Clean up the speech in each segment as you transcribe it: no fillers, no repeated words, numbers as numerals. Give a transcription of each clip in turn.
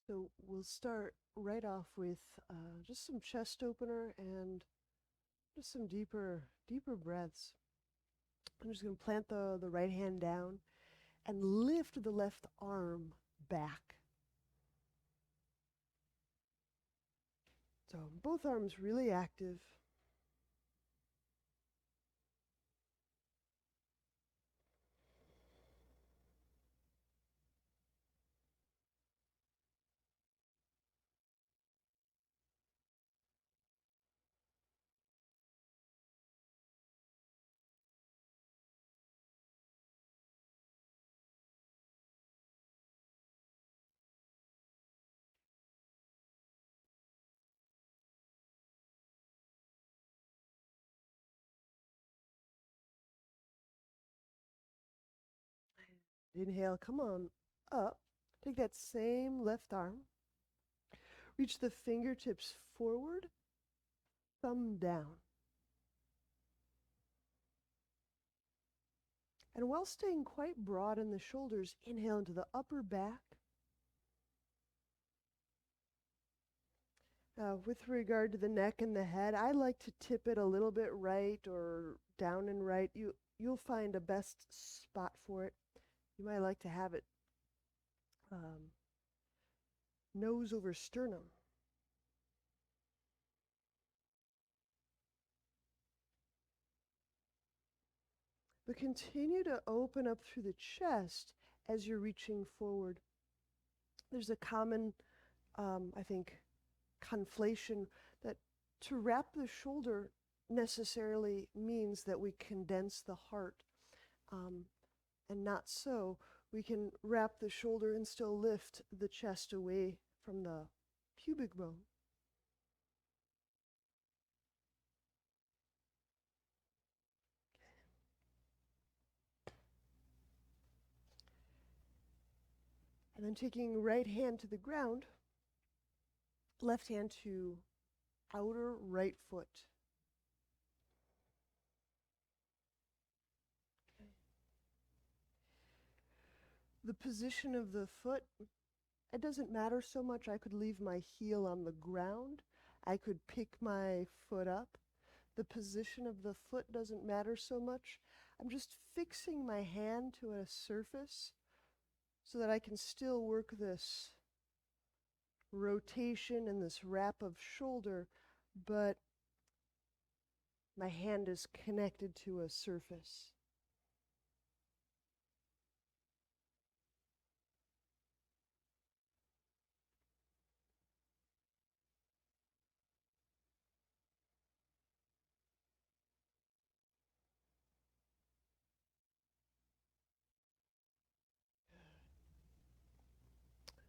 So we'll start right off with just some chest opener and just some deeper breaths. I'm just going to plant the right hand down and lift the left arm back. So both arms really active. Inhale, come on up. Take that same left arm. Reach the fingertips forward, thumb down. And while staying quite broad in the shoulders, inhale into the upper back. With regard to the neck and the head, I like to tip it a little bit right or down and right. You'll find a best spot for it. You might like to have it um, nose over sternum. But continue to open up through the chest as you're reaching forward. There's a common, I think, conflation that to wrap the shoulder necessarily means that we condense the heart, and not so. We can wrap the shoulder and still lift the chest away from the pubic bone. And then taking right hand to the ground, left hand to outer right foot. Okay. The position of the foot, it doesn't matter so much. I could leave my heel on the ground. I could pick my foot up. The position of the foot doesn't matter so much. I'm just fixing my hand to a surface so that I can still work this rotation and this wrap of shoulder, but my hand is connected to a surface.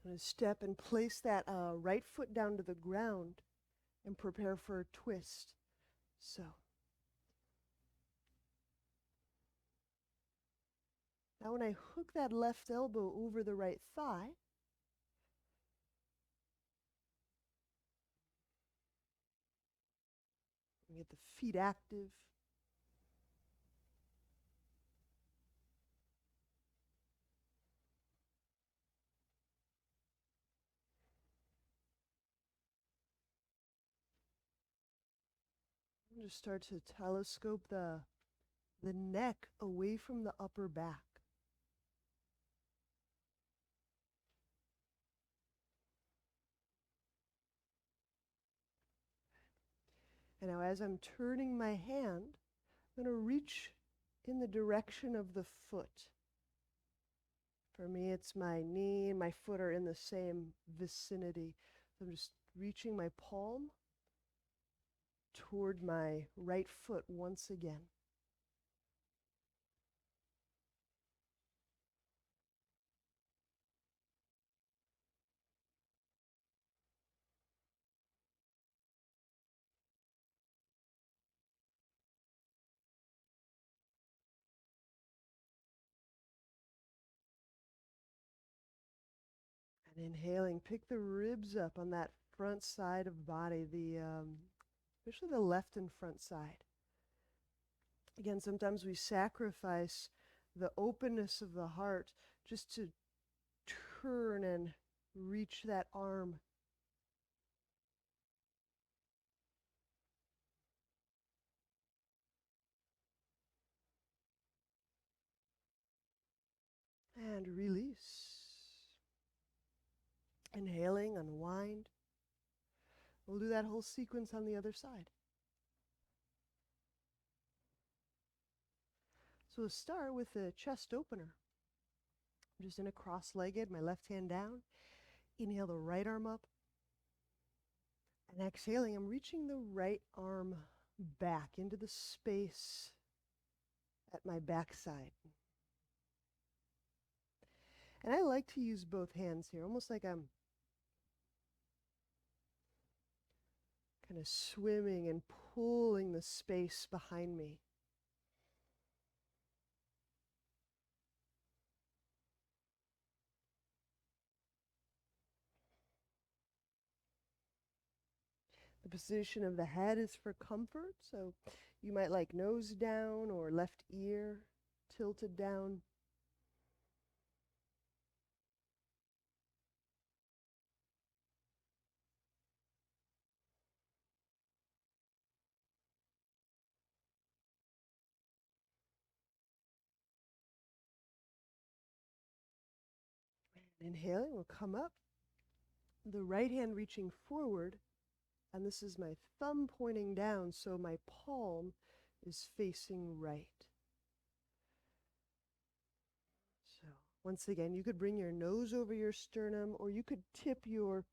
I'm going to step and place that right foot down to the ground and prepare for a twist. So now when I hook that left elbow over the right thigh, get the feet active. And just start to telescope the neck away from the upper back. And now as I'm turning my hand, I'm going to reach in the direction of the foot. For me, it's my knee and my foot are in the same vicinity. So I'm just reaching my palm toward my right foot once again. And inhaling, pick the ribs up on that front side of body, especially the left and front side. Again, sometimes we sacrifice the openness of the heart just to turn and reach that arm. And release. Inhaling, unwind. We'll do that whole sequence on the other side. So we'll start with the chest opener. I'm just in a cross-legged, my left hand down. Inhale the right arm up. And exhaling, I'm reaching the right arm back into the space at my backside. And I like to use both hands here, almost like I'm kind of swimming and pulling the space behind me. The position of the head is for comfort, so you might like nose down or left ear tilted down. Inhaling, we'll come up. The right hand reaching forward, and this is my thumb pointing down, so my palm is facing right. So once again, you could bring your nose over your sternum, or you could tip your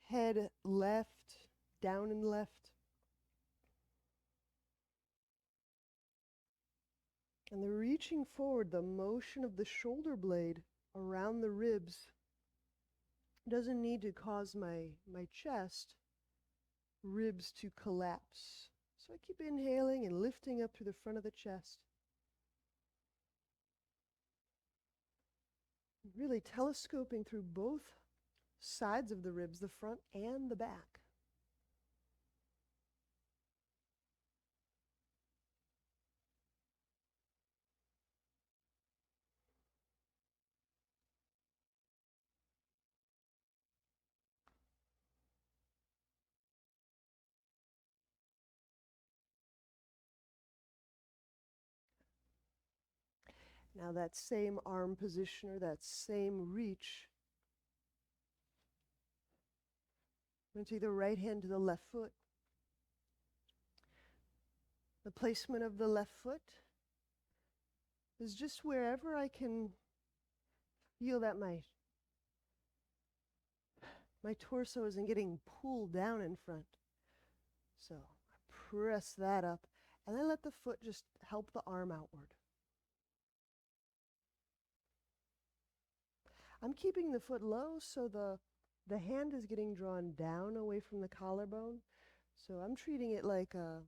head left, down and left. And the reaching forward, the motion of the shoulder blade around the ribs doesn't need to cause my chest ribs to collapse. So I keep inhaling and lifting up through the front of the chest. Really telescoping through both sides of the ribs, the front and the back. Now that same arm position or that same reach, I'm going to take the right hand to the left foot. The placement of the left foot is just wherever I can feel that my torso isn't getting pulled down in front. So I press that up and then let the foot just help the arm outward. I'm keeping the foot low so the hand is getting drawn down away from the collarbone. So I'm treating it like a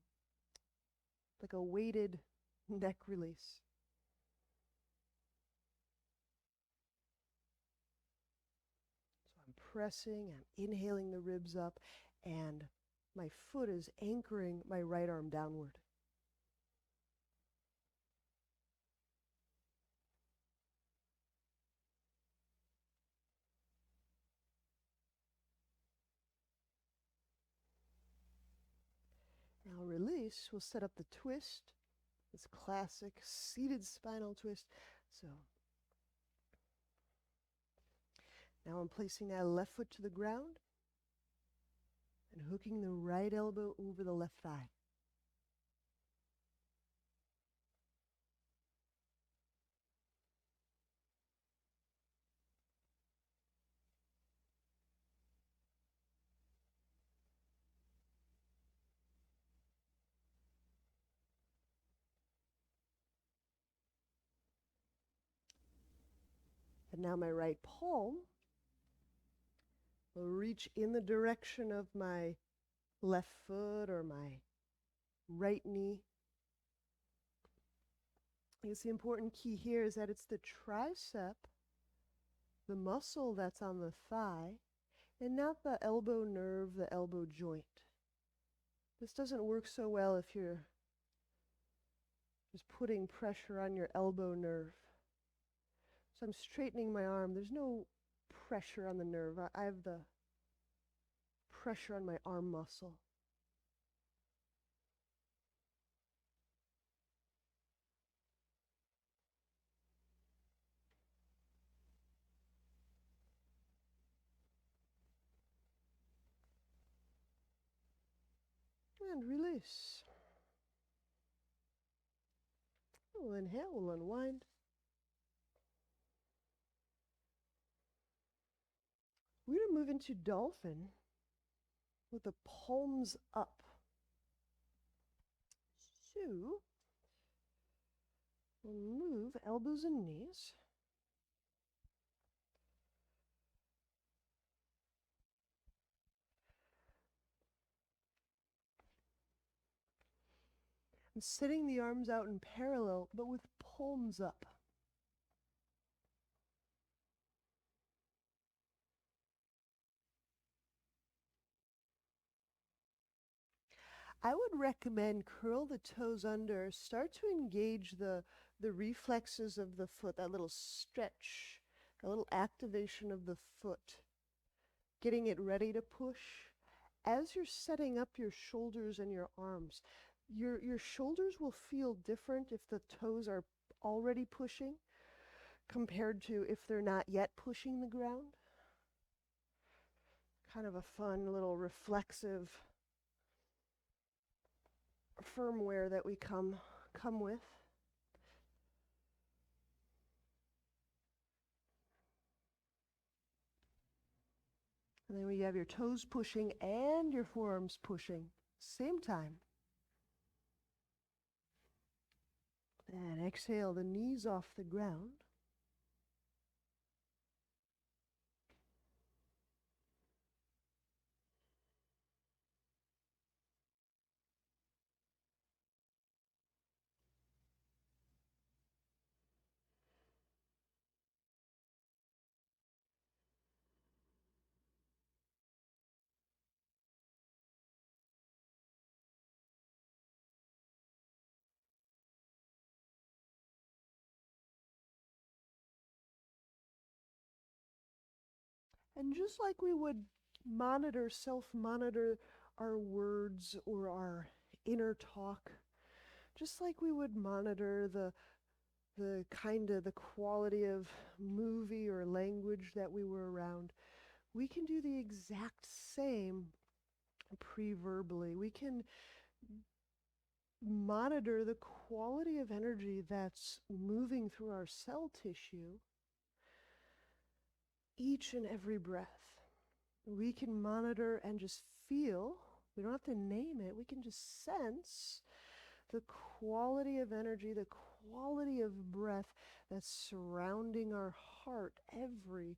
weighted neck release. So I'm pressing, I'm inhaling the ribs up, and my foot is anchoring my right arm downward. Now release, we'll set up the twist, this classic seated spinal twist. So now I'm placing that left foot to the ground and hooking the right elbow over the left thigh. And now my right palm will reach in the direction of my left foot or my right knee. I guess the important key here is that it's the tricep, the muscle that's on the thigh, and not the elbow nerve, the elbow joint. This doesn't work so well if you're just putting pressure on your elbow nerve. So I'm straightening my arm. There's no pressure on the nerve. I have the pressure on my arm muscle. And release. We'll inhale, we'll unwind. We're going to move into dolphin with the palms up. So, we'll move elbows and knees. And sitting the arms out in parallel, but with palms up. I would recommend curl the toes under, start to engage the reflexes of the foot, that little stretch, a little activation of the foot, getting it ready to push. As you're setting up your shoulders and your arms, your shoulders will feel different if the toes are already pushing compared to if they're not yet pushing the ground. Kind of a fun little reflexive firmware that we come with. And then we have your toes pushing and your forearms pushing, same time. And exhale the knees off the ground. And just like we would self-monitor our words or our inner talk, just like we would monitor the quality of movie or language that we were around, we can do the exact same pre-verbally. We can monitor the quality of energy that's moving through our cell tissue each and every breath. We can monitor and just feel, we don't have to name it, we can just sense the quality of energy, the quality of breath that's surrounding our heart every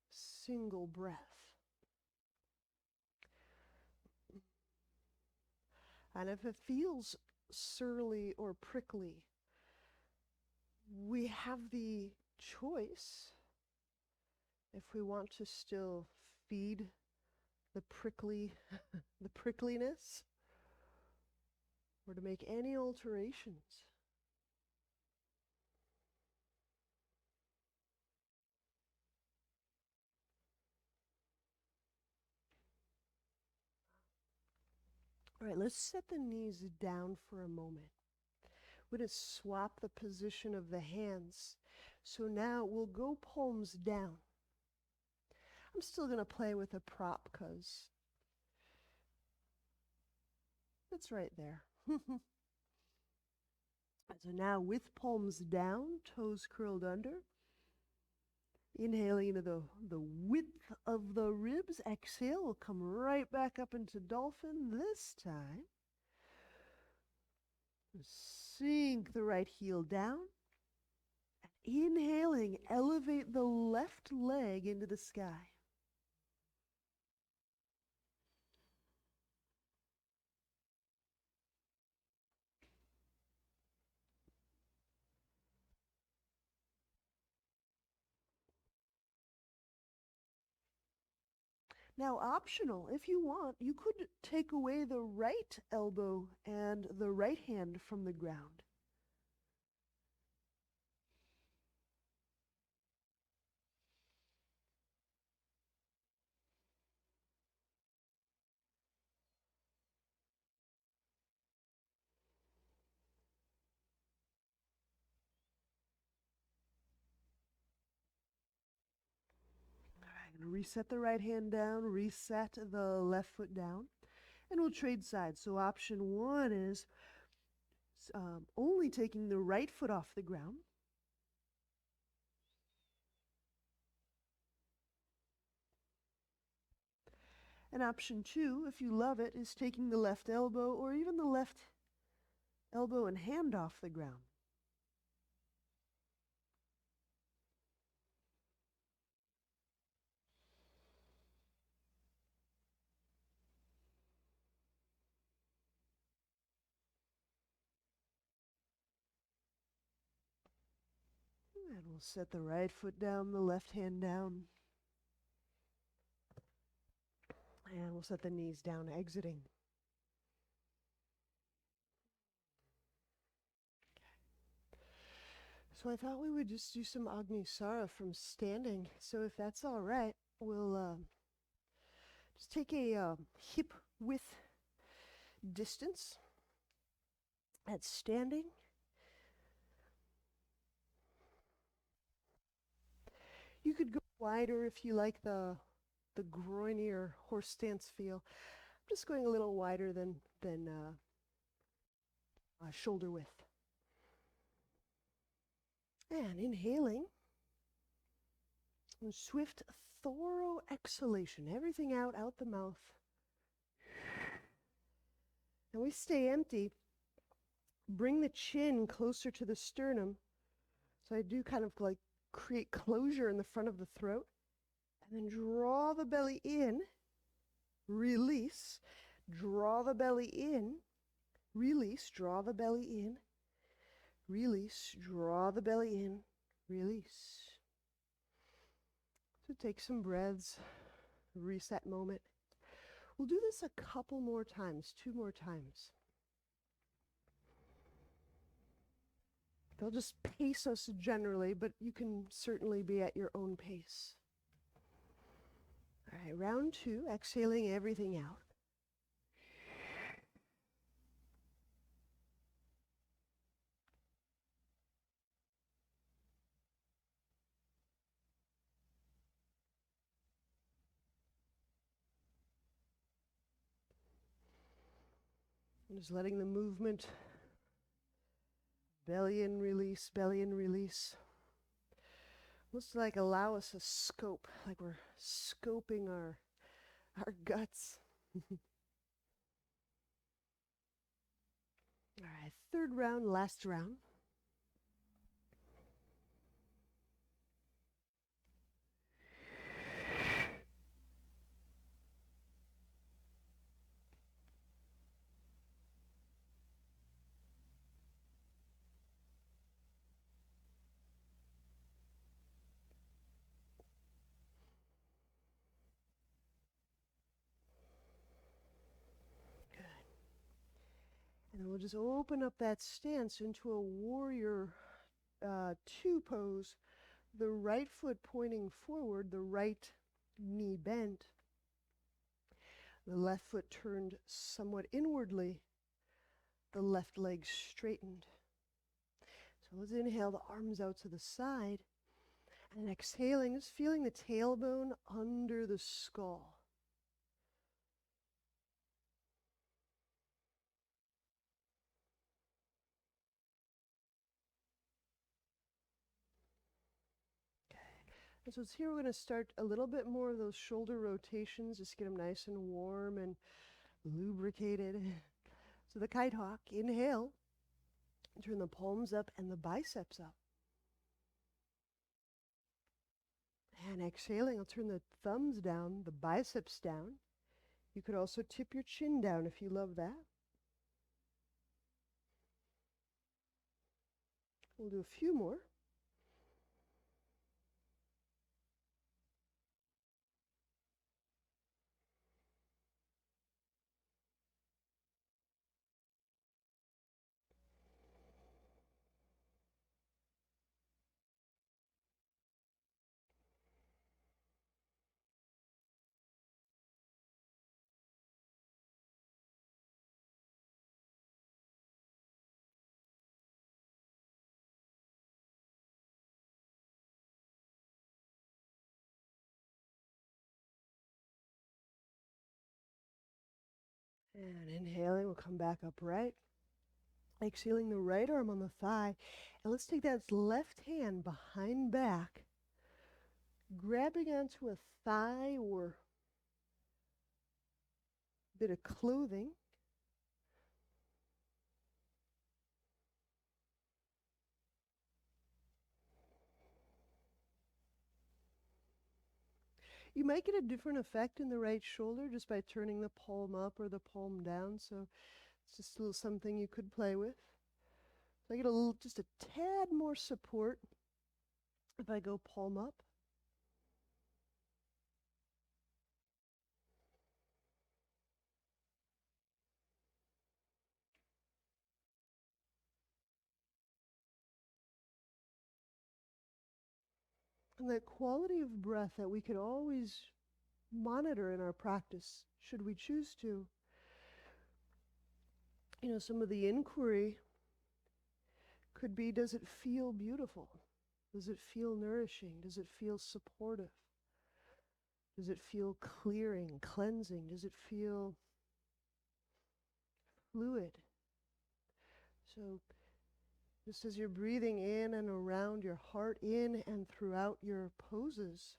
single breath. And if it feels surly or prickly, we have the choice, if we want to still feed the prickliness, or to make any alterations. All right, let's set the knees down for a moment. We're going to swap the position of the hands. So now we'll go palms down. I'm still going to play with a prop because it's right there. So now with palms down, toes curled under, inhaling into the width of the ribs. Exhale, we'll come right back up into dolphin this time. Sink the right heel down. Inhaling, elevate the left leg into the sky. Now, optional, if you want, you could take away the right elbow and the right hand from the ground. Reset the right hand down, reset the left foot down, and we'll trade sides. So option one is only taking the right foot off the ground. And option two, if you love it, is taking the left elbow or even the left elbow and hand off the ground. And we'll set the right foot down, the left hand down. And we'll set the knees down, exiting. So I thought we would just do some Agnisara from standing. So if that's all right, we'll just take a hip width distance at standing. You could go wider if you like the groinier horse stance feel. I'm just going a little wider than shoulder width. And inhaling, and swift, thorough exhalation. Everything out the mouth. And we stay empty. Bring the chin closer to the sternum. So I do kind of like create closure in the front of the throat. And then draw the belly in. Release. Draw the belly in. Release. Draw the belly in. Release, draw the belly in, release. So take some breaths, reset moment. We'll do this a couple more times, 2 more times. They'll just pace us generally, but you can certainly be at your own pace. All right, round 2, exhaling everything out. And just letting the movement, belly in, release, belly in, release. Almost like allow us a scope, like we're scoping our guts. All right, 3rd round, last round. And then we'll just open up that stance into a warrior 2 pose. The right foot pointing forward, the right knee bent. The left foot turned somewhat inwardly. The left leg straightened. So let's inhale the arms out to the side. And exhaling, just feeling the tailbone under the skull. And so it's here we're going to start a little bit more of those shoulder rotations, just get them nice and warm and lubricated. So the kite hawk, inhale, turn the palms up and the biceps up. And exhaling, I'll turn the thumbs down, the biceps down. You could also tip your chin down if you love that. We'll do a few more. And inhaling, we'll come back upright. Exhaling the right arm on the thigh. And let's take that left hand behind back, grabbing onto a thigh or bit of clothing. You might get a different effect in the right shoulder just by turning the palm up or the palm down. So it's just a little something you could play with. So I get just a tad more support if I go palm up. And that quality of breath that we could always monitor in our practice, should we choose to. You know, some of the inquiry could be, does it feel beautiful? Does it feel nourishing? Does it feel supportive? Does it feel clearing, cleansing? Does it feel fluid? So just as you're breathing in and around your heart, in and throughout your poses,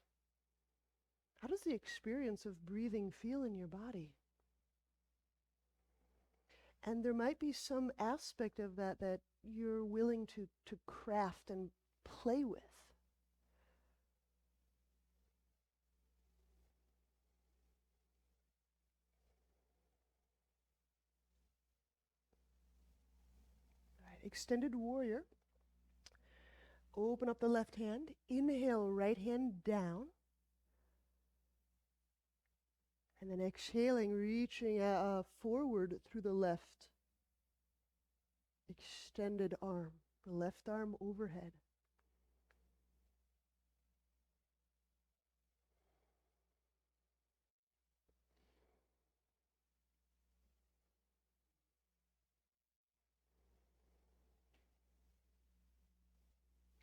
how does the experience of breathing feel in your body? And there might be some aspect of that that you're willing to craft and play with. All right, extended warrior. Open up the left hand. Inhale, right hand down. And then exhaling, reaching forward through the left extended arm, the left arm overhead.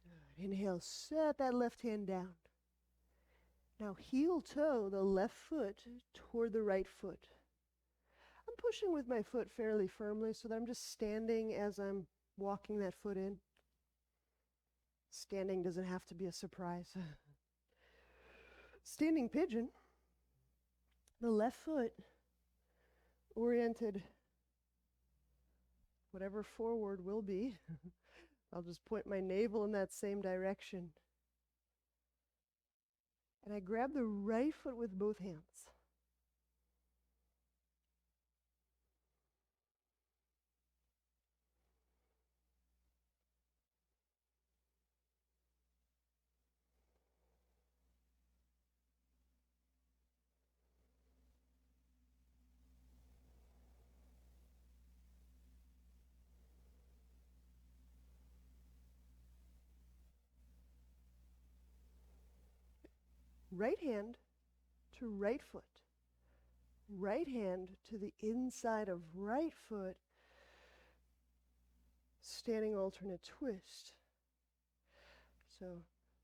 Good. Inhale, set that left hand down. Now heel toe the left foot toward the right foot. I'm pushing with my foot fairly firmly so that I'm just standing as I'm walking that foot in. Standing doesn't have to be a surprise. Standing pigeon, the left foot oriented whatever forward will be. I'll just point my navel in that same direction. And I grab the right foot with both hands. Right hand to right foot. Right hand to the inside of right foot. Standing alternate twist. So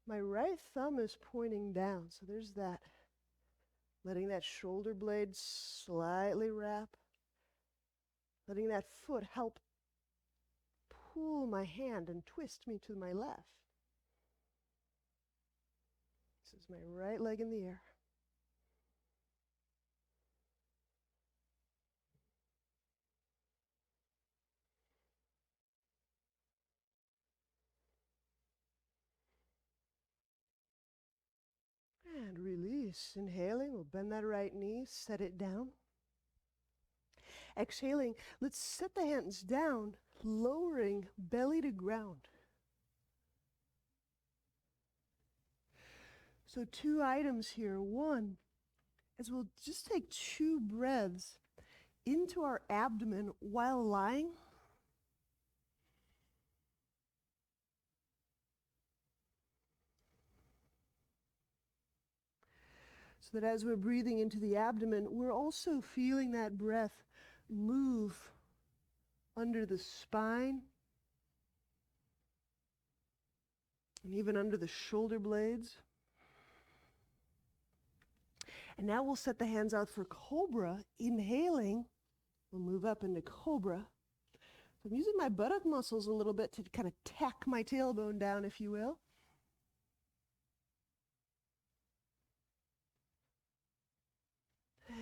my right thumb is pointing down. So there's that. Letting that shoulder blade slightly wrap. Letting that foot help pull my hand and twist me to my left. This is my right leg in the air. And release. Inhaling, we'll bend that right knee, set it down. Exhaling, let's set the hands down, lowering belly to ground. So 2 items here. One, as we'll just take 2 breaths into our abdomen while lying. So that as we're breathing into the abdomen, we're also feeling that breath move under the spine and even under the shoulder blades. And now we'll set the hands out for cobra, inhaling, We'll move up into cobra. So I'm using my buttock muscles a little bit to kind of tack my tailbone down, if you will.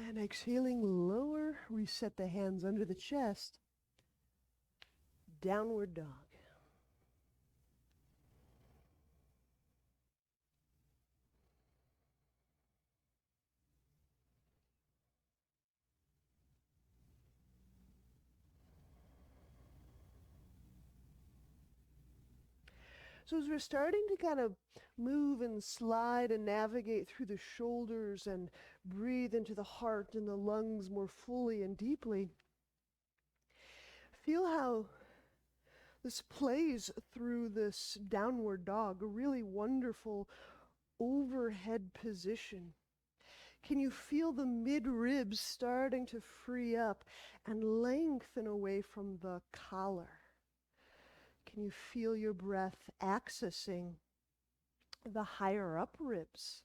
And exhaling, lower, reset the hands under the chest. Downward dog. So as we're starting to kind of move and slide and navigate through the shoulders and breathe into the heart and the lungs more fully and deeply, feel how this plays through this downward dog, a really wonderful overhead position. Can you feel the mid-ribs starting to free up and lengthen away from the collar? Can you feel your breath accessing the higher up ribs?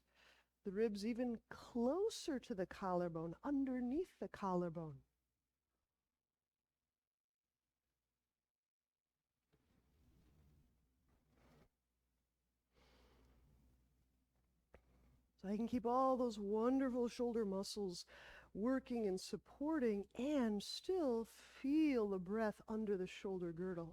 The ribs even closer to the collarbone, underneath the collarbone. So I can keep all those wonderful shoulder muscles working and supporting and still feel the breath under the shoulder girdle.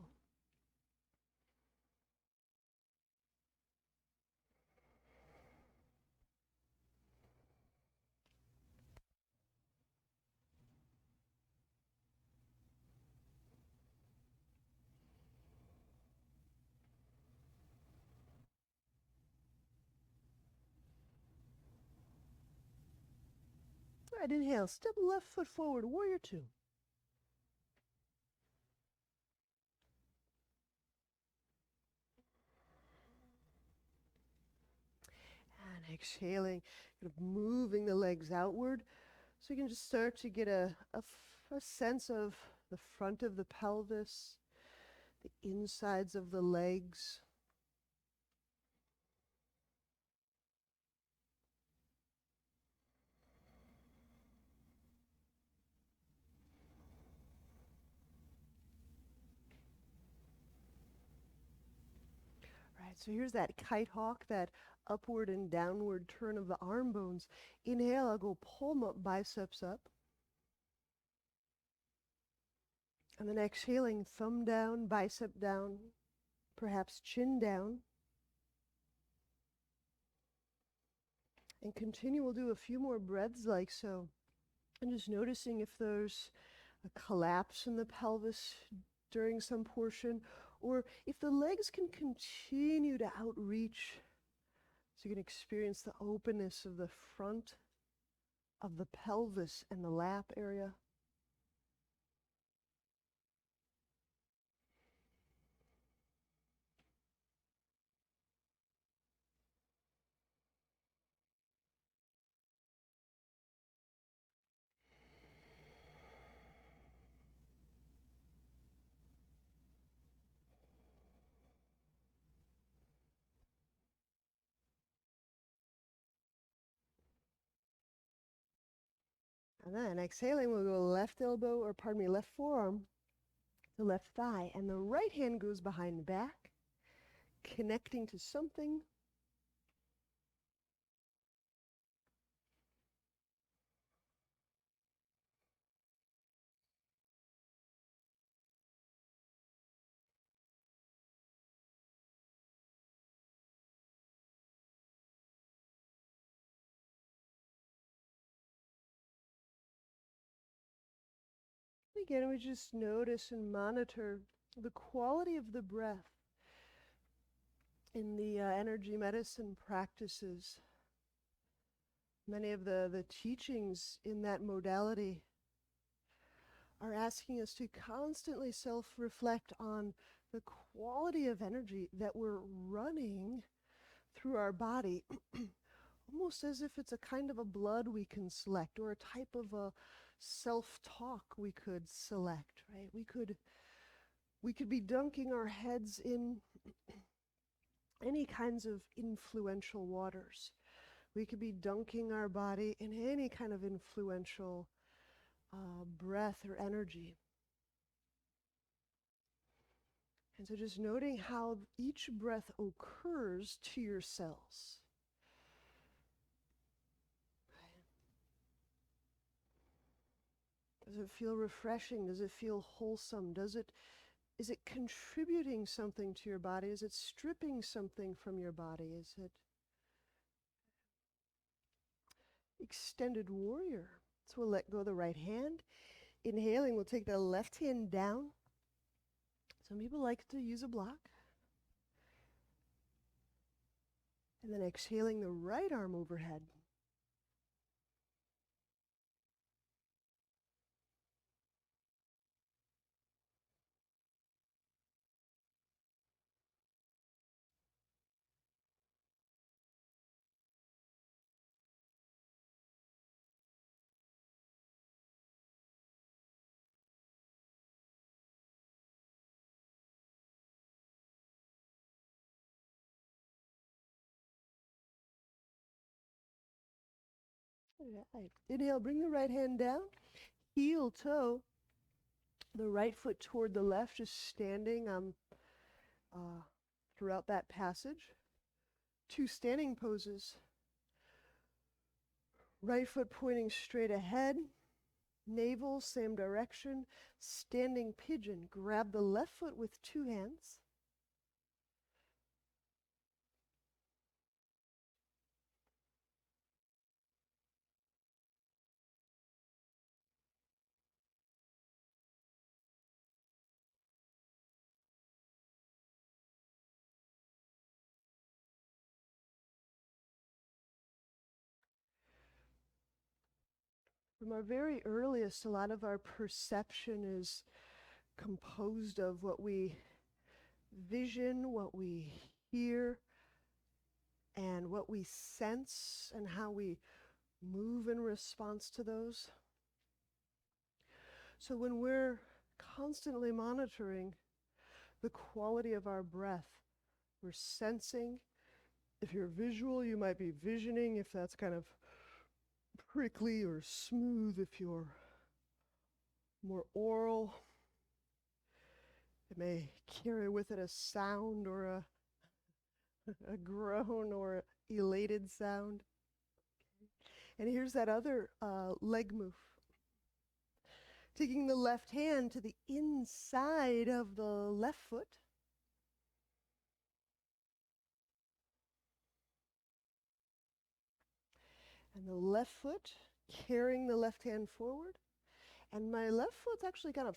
All right, inhale, step left foot forward, warrior two. And exhaling, kind of moving the legs outward. So you can just start to get a sense of the front of the pelvis, the insides of the legs. Right, so here's that kite hawk, that upward and downward turn of the arm bones. Inhale, I'll go palm up, biceps up. And then exhaling, thumb down, bicep down, perhaps chin down. And continue, we'll do a few more breaths like so. And just noticing if there's a collapse in the pelvis during some portion, or if the legs can continue to outreach, so you can experience the openness of the front of the pelvis and the lap area. And then exhaling, we'll go left elbow, or pardon me, left forearm, the left thigh, and the right hand goes behind the back, connecting to something. Again, we just notice and monitor the quality of the breath in the energy medicine practices. Many of the teachings in that modality are asking us to constantly self-reflect on the quality of energy that we're running through our body, almost as if it's a kind of a blood we can select, or a type of a self-talk we could select, right? We could be dunking our heads in any kinds of influential waters. We could be dunking our body in any kind of influential breath or energy. And so just noting how each breath occurs to your cells. Does it feel refreshing? Does it feel wholesome? Is it contributing something to your body? Is it stripping something from your body? Is it extended warrior? So we'll let go of the right hand. Inhaling, we'll take the left hand down. Some people like to use a block. And then exhaling the right arm overhead. Right. Inhale, bring the right hand down. Heel toe, the right foot toward the left, just standing throughout that passage. 2 standing poses. Right foot pointing straight ahead. Navel, same direction. Standing pigeon. Grab the left foot with 2 hands. From our very earliest, a lot of our perception is composed of what we vision, what we hear, and what we sense, and how we move in response to those. So when we're constantly monitoring the quality of our breath, we're sensing. If you're visual, you might be visioning if that's kind of prickly or smooth. If you're more oral, it may carry with it a sound or a groan or elated sound. And here's that other leg move. Taking the left hand to the inside of the left foot. And the left foot carrying the left hand forward. And my left foot's actually kind of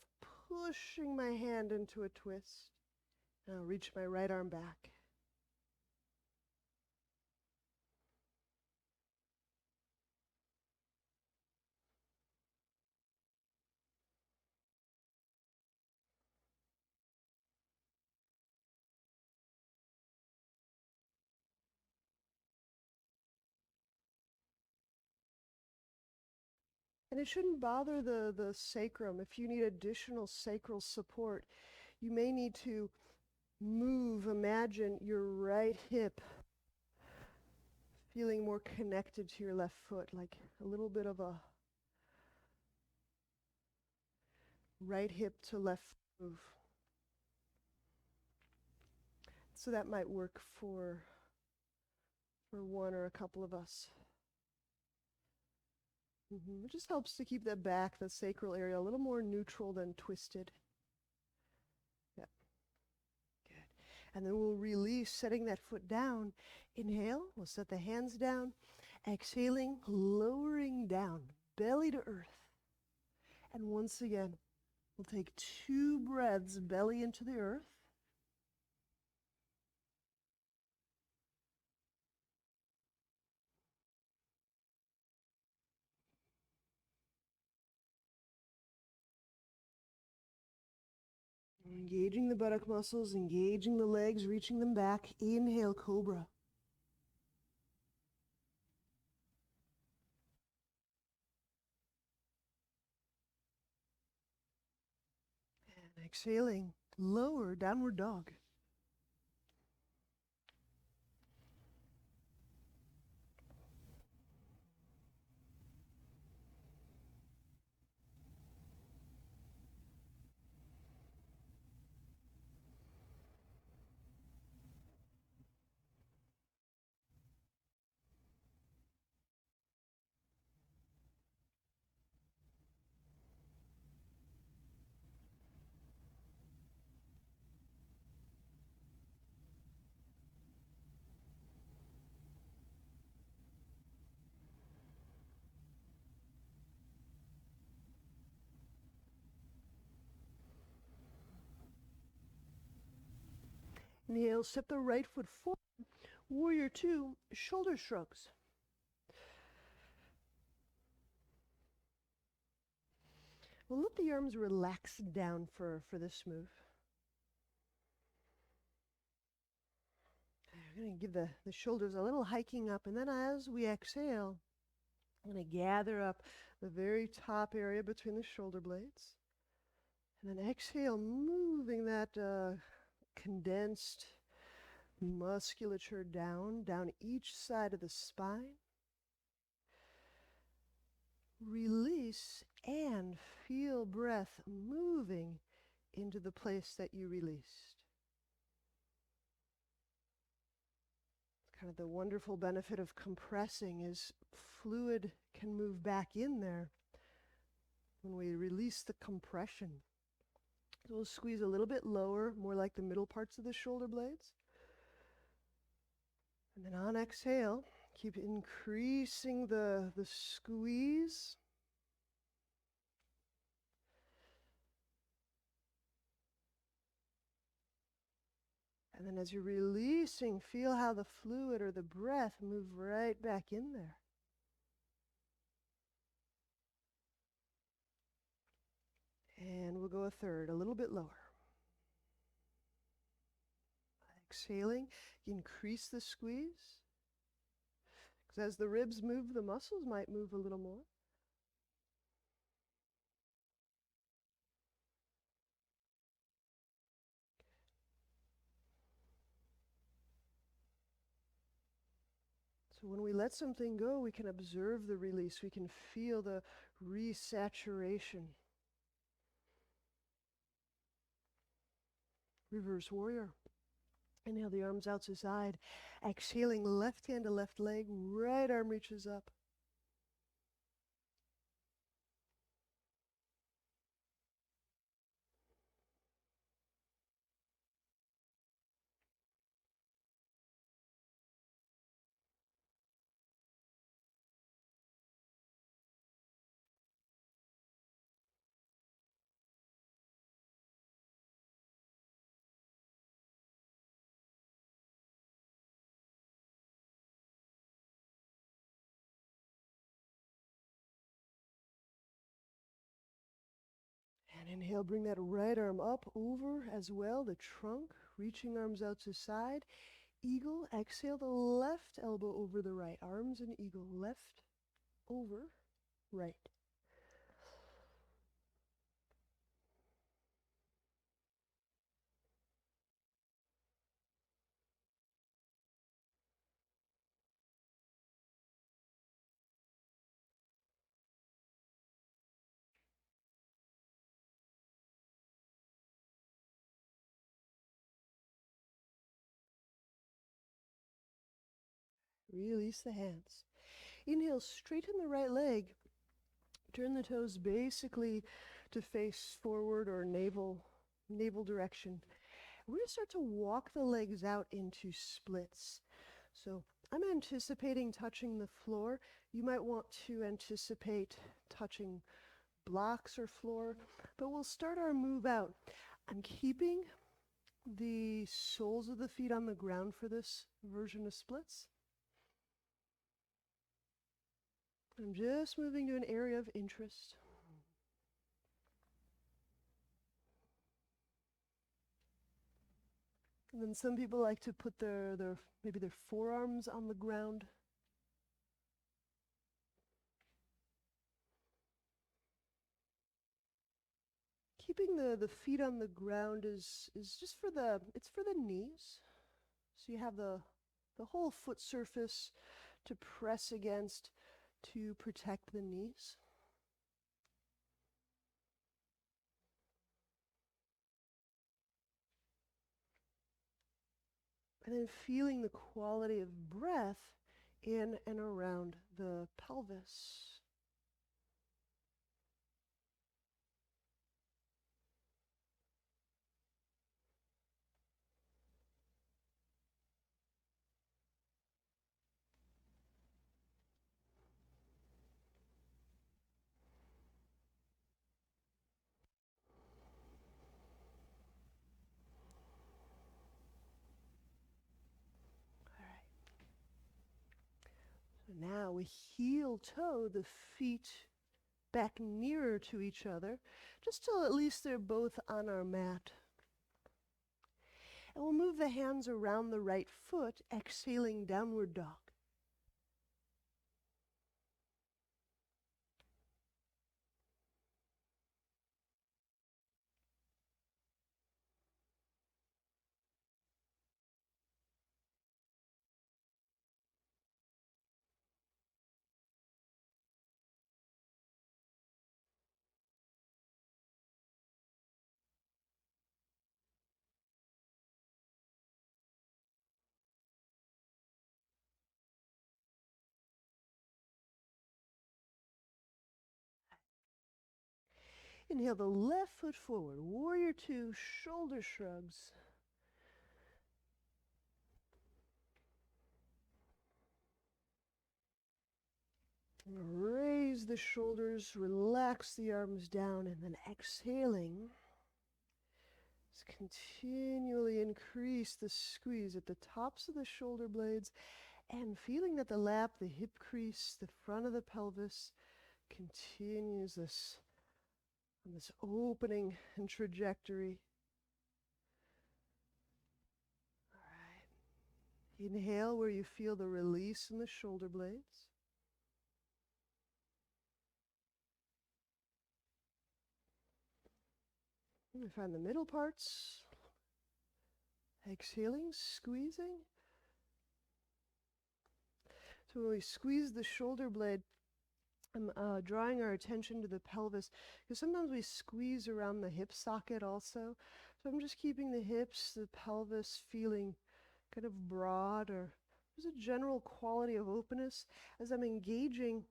pushing my hand into a twist. And I'll reach my right arm back. And it shouldn't bother the sacrum. If you need additional sacral support, you may need to move, imagine your right hip feeling more connected to your left foot, like a little bit of a right hip to left move. So that might work for one or a couple of us. It just helps to keep the back, the sacral area, a little more neutral than twisted. Yep. Good. And then we'll release, setting that foot down. Inhale, we'll set the hands down. Exhaling, lowering down, belly to earth. And once again, we'll take 2 breaths, belly into the earth. Engaging the buttock muscles, engaging the legs, reaching them back. Inhale, cobra. And exhaling, lower, downward dog. Inhale, step the right foot forward. Warrior two, shoulder shrugs. We'll let the arms relax down for this move. I'm going to give the shoulders a little hiking up, and then as we exhale, I'm going to gather up the very top area between the shoulder blades. And then exhale, moving that condensed musculature down each side of the spine. Release and feel breath moving into the place that you released. Kind of the wonderful benefit of compressing is fluid can move back in there when we release the compression. So we'll squeeze a little bit lower, more like the middle parts of the shoulder blades. And then on exhale, keep increasing the squeeze. And then as you're releasing, feel how the fluid or the breath move right back in there. And we'll go a third, a little bit lower. Exhaling, increase the squeeze. Because as the ribs move, the muscles might move a little more. So when we let something go, we can observe the release. We can feel the resaturation. Reverse warrior. Inhale the arms out to side. Exhaling, left hand to left leg, right arm reaches up. And inhale, bring that right arm up, over as well, the trunk, reaching arms out to side. Eagle, exhale the left elbow over the right. Arms in eagle, left, over, right. Release the hands. Inhale, straighten the right leg. Turn the toes basically to face forward or navel direction. We're going to start to walk the legs out into splits. So I'm anticipating touching the floor. You might want to anticipate touching blocks or floor, but we'll start our move out. I'm keeping the soles of the feet on the ground for this version of splits. I'm just moving to an area of interest. And then some people like to put maybe their forearms on the ground. Keeping the feet on the ground is just for the knees. So you have the whole foot surface to press against to protect the knees. And then feeling the quality of breath in and around the pelvis. Now with heel toe, the feet back nearer to each other, just till at least they're both on our mat. And we'll move the hands around the right foot, exhaling downward dog. Inhale the left foot forward, warrior two, shoulder shrugs. Raise the shoulders, relax the arms down, and then exhaling, just continually increase the squeeze at the tops of the shoulder blades and feeling that the lap, the hip crease, the front of the pelvis continues this on this opening and trajectory. All right. Inhale where you feel the release in the shoulder blades. And find the middle parts. Exhaling, squeezing. So when we squeeze the shoulder blade, I'm drawing our attention to the pelvis, because sometimes we squeeze around the hip socket also. So I'm just keeping the hips, the pelvis feeling kind of broad, or there's a general quality of openness as I'm engaging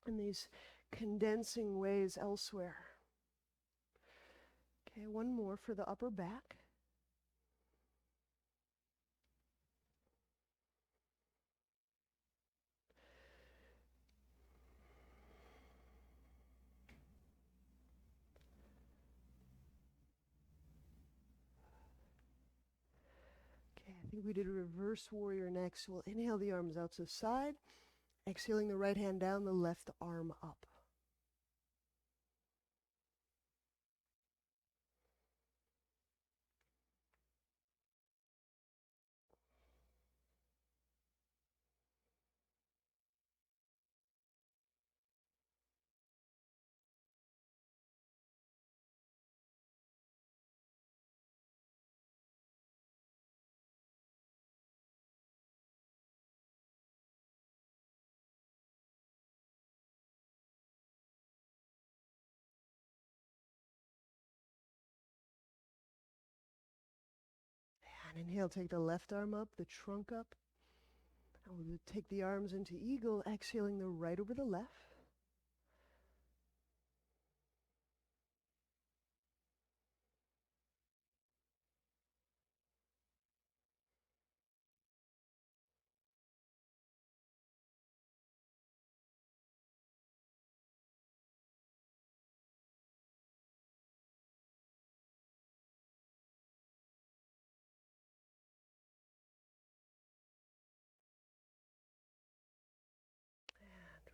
in these condensing ways elsewhere. Okay, one more for the upper back. Okay, I think we did a reverse warrior next. We'll inhale the arms out to the side, exhaling the right hand down, the left arm up. And inhale, take the left arm up, the trunk up. And we'll take the arms into eagle, exhaling the right over the left.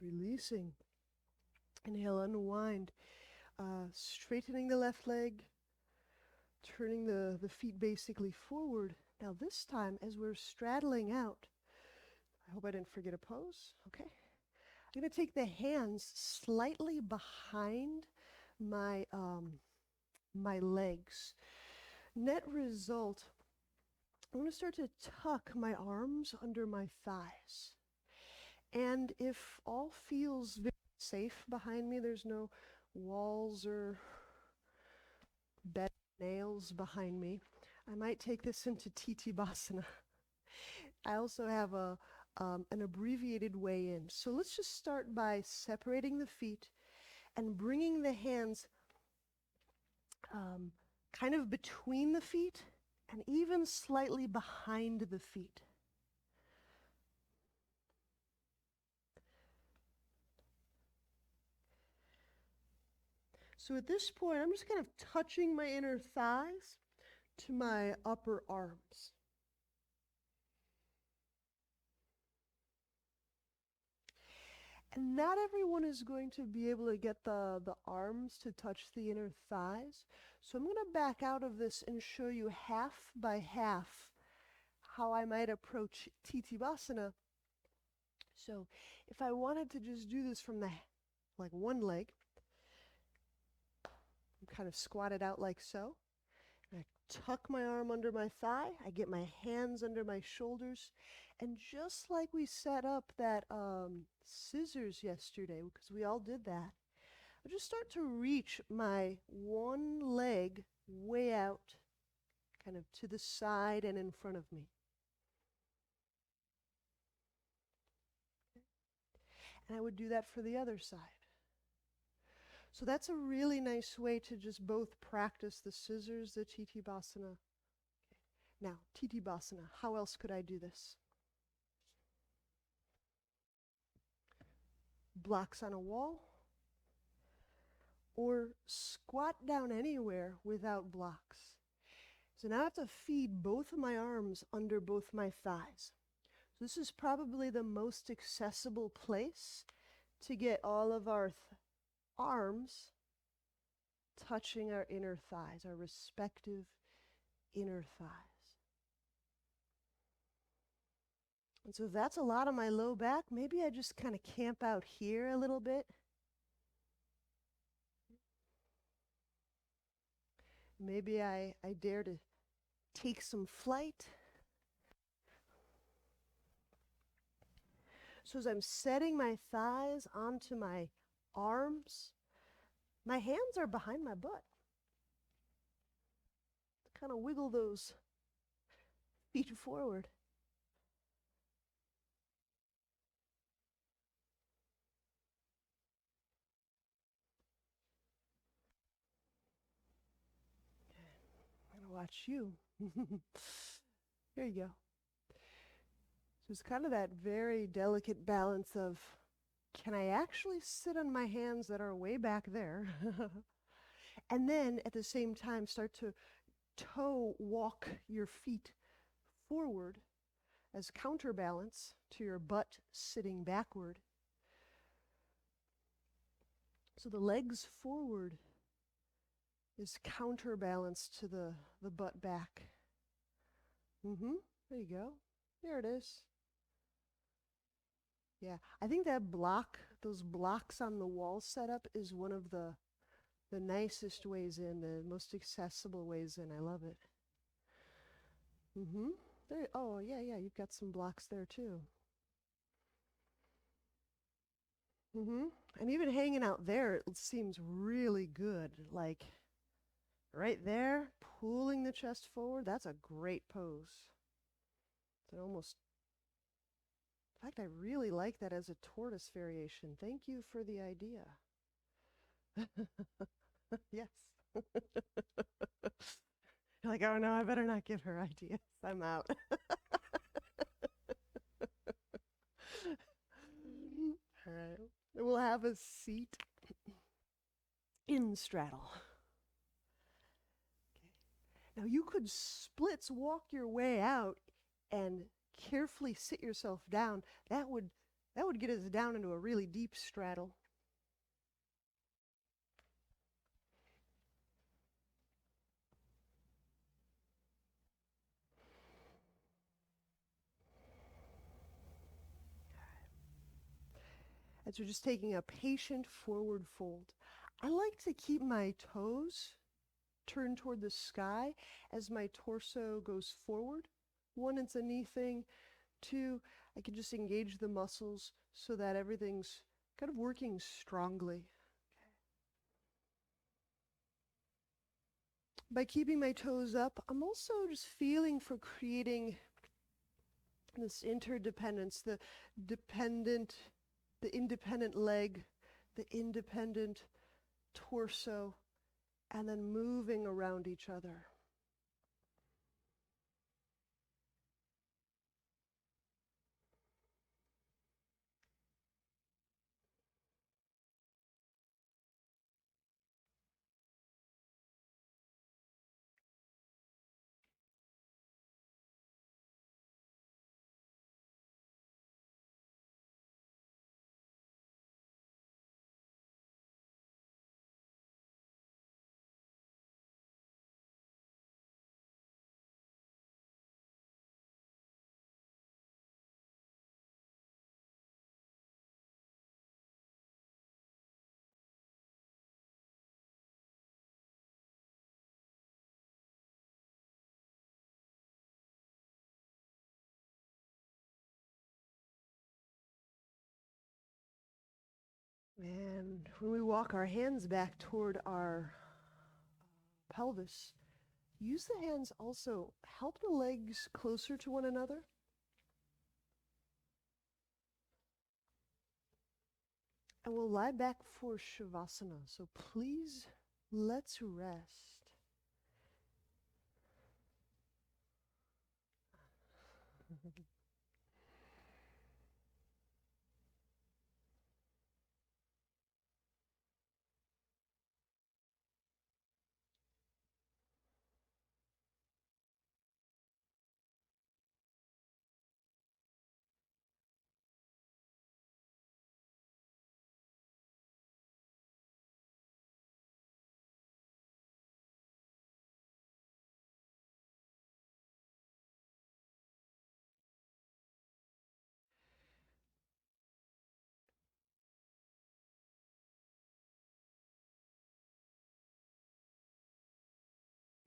Releasing. Inhale, unwind. Straightening the left leg, turning the feet basically forward. Now this time, as we're straddling out, I hope I didn't forget a pose. Okay. I'm going to take the hands slightly behind my, my legs. Net result, I'm going to start to tuck my arms under my thighs. And if all feels very safe behind me, there's no walls or bed nails behind me, I might take this into Tittibha. I also have an abbreviated way in. So let's just start by separating the feet and bringing the hands kind of between the feet and even slightly behind the feet. So at this point, I'm just kind of touching my inner thighs to my upper arms. And not everyone is going to be able to get the arms to touch the inner thighs. So I'm going to back out of this and show you half by half how I might approach Tittibhasana. So if I wanted to just do this from the like one leg, I'm kind of squatted out like so. I tuck my arm under my thigh. I get my hands under my shoulders. And just like we set up that scissors yesterday, because we all did that, I just start to reach my one leg way out, kind of to the side and in front of me. And I would do that for the other side. So that's a really nice way to just both practice the scissors, the Tittibhasana. Okay. Now, Tittibhasana, how else could I do this? Blocks on a wall, or squat down anywhere without blocks. So now I have to feed both of my arms under both my thighs. So this is probably the most accessible place to get all of our arms touching our inner thighs, our respective inner thighs. And so if that's a lot of my low back, maybe I just kind of camp out here a little bit. Maybe I dare to take some flight. So as I'm setting my thighs onto my arms, my hands are behind my butt. Kind of wiggle those feet forward. I'm going to watch you. Here you go. So it's kind of that very delicate balance of, can I actually sit on my hands that are way back there? And then at the same time start to toe walk your feet forward as counterbalance to your butt sitting backward. So the legs forward is counterbalance to the butt back. There you go. There it is. Yeah, I think that those blocks on the wall setup is one of the nicest ways in, the most accessible ways in. I love it. There, oh, yeah, you've got some blocks there too. And even hanging out there, it seems really good. Like right there, pulling the chest forward, that's a great pose. It's almost, in fact, I really like that as a tortoise variation. Thank you for the idea. Yes. You're like, oh no, I better not give her ideas. I'm out. All right. We'll have a seat in straddle. Okay. Now you could splits walk your way out and carefully sit yourself down. That would get us down into a really deep straddle. And so just taking a patient forward fold. I like to keep my toes turned toward the sky as my torso goes forward. One, it's a knee thing. Two, I can just engage the muscles so that everything's kind of working strongly. By keeping my toes up, I'm also just feeling for creating this interdependence, the independent leg, the independent torso, and then moving around each other. And when we walk our hands back toward our pelvis, use the hands also. Help the legs closer to one another. And we'll lie back for Shavasana. So please, let's rest.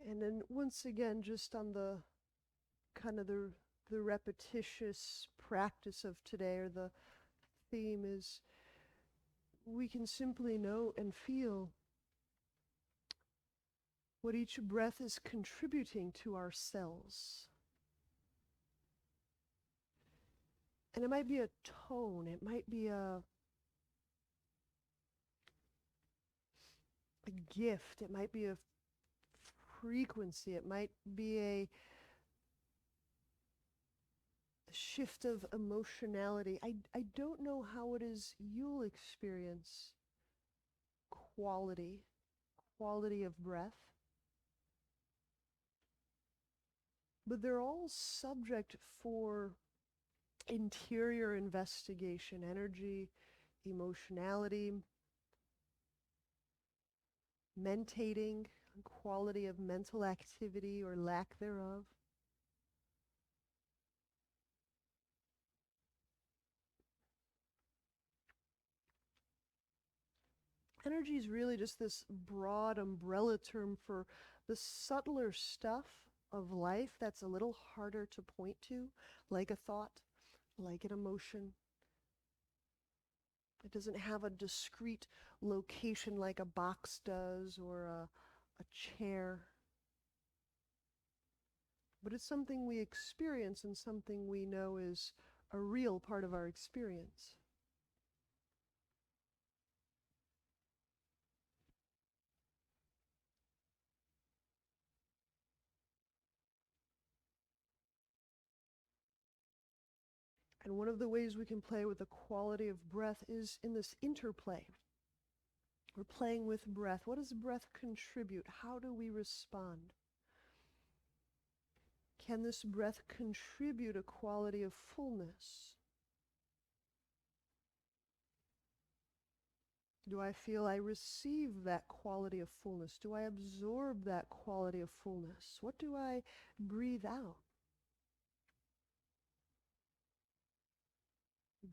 And then once again, just on the kind of the repetitious practice of today, or the theme is, we can simply know and feel what each breath is contributing to our cells. And it might be a tone, it might be a gift, it might be a frequency, it might be a shift of emotionality. I don't know how it is you'll experience quality of breath, but they're all subject for interior investigation, energy, emotionality, mentating, quality of mental activity or lack thereof. Energy is really just this broad umbrella term for the subtler stuff of life that's a little harder to point to, like a thought, like an emotion. It doesn't have a discrete location like a box does, or a chair. But it's something we experience and something we know is a real part of our experience. And one of the ways we can play with the quality of breath is in this interplay. We're playing with breath. What does breath contribute? How do we respond? Can this breath contribute a quality of fullness? Do I feel I receive that quality of fullness? Do I absorb that quality of fullness? What do I breathe out?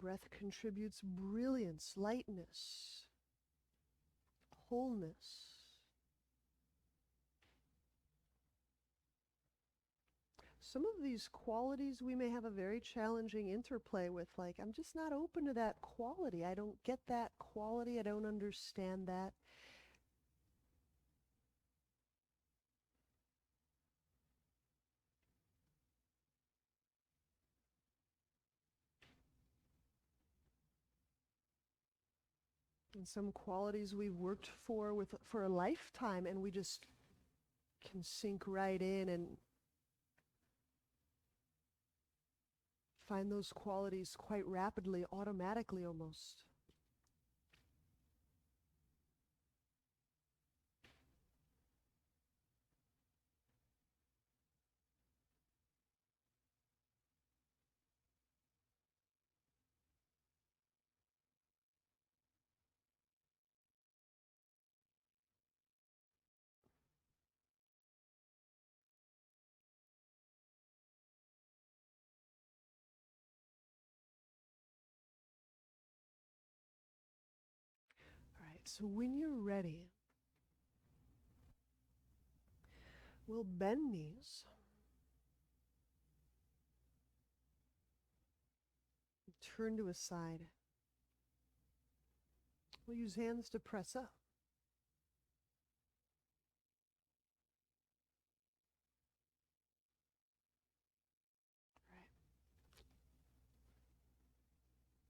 Breath contributes brilliance, lightness, wholeness. Some of these qualities we may have a very challenging interplay with, like, I'm just not open to that quality. I don't get that quality. I don't understand that. And some qualities we've worked for a lifetime, and we just can sink right in and find those qualities quite rapidly, automatically almost. All right, so when you're ready, we'll bend knees. Turn to a side. We'll use hands to press up.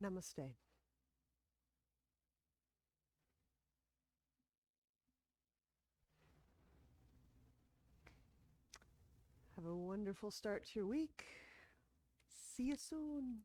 Right. Namaste. Have a wonderful start to your week. See you soon.